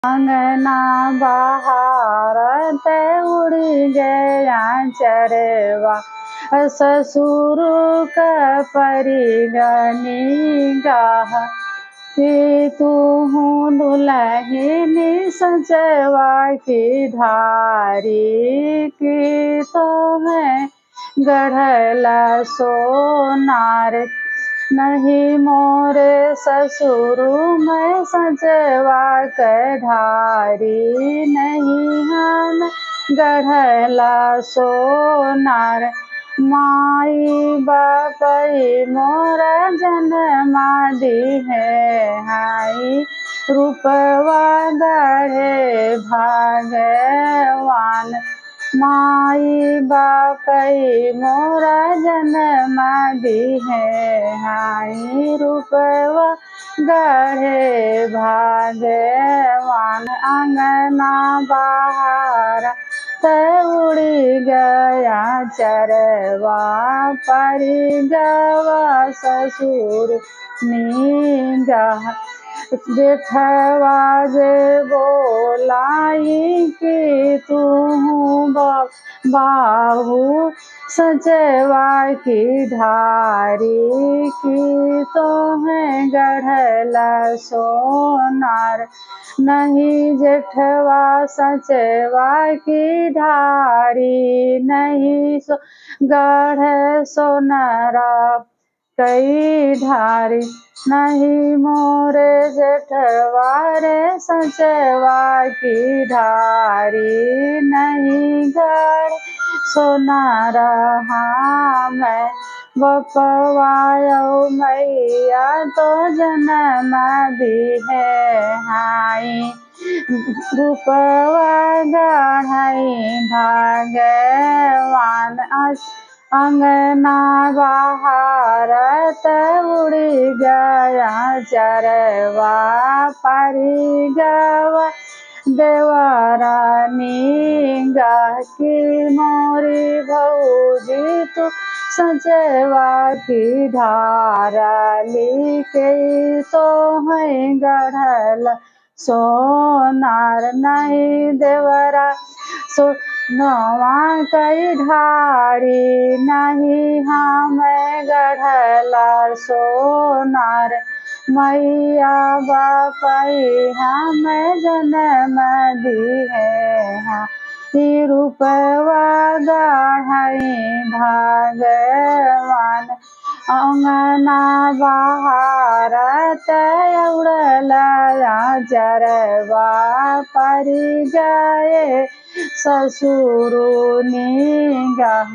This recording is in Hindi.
अंगना बहारत उड़ी गया चरवा। ससुर का परिगनी गाह कि तूहू दुल्हनी सजवा की ढारी की तो है गढ़ला सोनार। नहीं मोरे ससुर मैं सजवा के ढारी नहीं हम गढ़ला सोनार। माई बापई मोरा जन्मा दी है हाई रूपवा गढ़े भगवान। माई बापई मोरा जन्मा दी है हाई रूपवा गढ़े भगवान। अंगना बाहर उड़ी गया चरवा परी गवा ससुर नीगाह। जेठवा जे बोलाई कि तूहू बाहू सजवा की ढारी की तो है गढ़ला सोनार। नहीं जेठवा सचवा की ढारी नहीं गढ़ सोनारा कई ढारी। नहीं मोरे जेठवा रे सचवा की ढारी नहीं गढ़ सोनारा। हाँ मैं बपवायो मैया तो जन्म दी है हाई रूपवा गढ़ई भगवान। अंगना बहारत उड़ी गया चरवा परी गवा देवरानी गाह की मोरी भौजी तू सजवा की ढारली के तो है गढ़ल सोनार। नहीं देवरा सो नवा कई ढारी नहीं हम गढ़ला सोनार। मैया बापई हम जन्म दी है रूपवा गढ़ई भगवान। अंगना बहारत उड़ला चरवा परी गए ससुर नीगाह।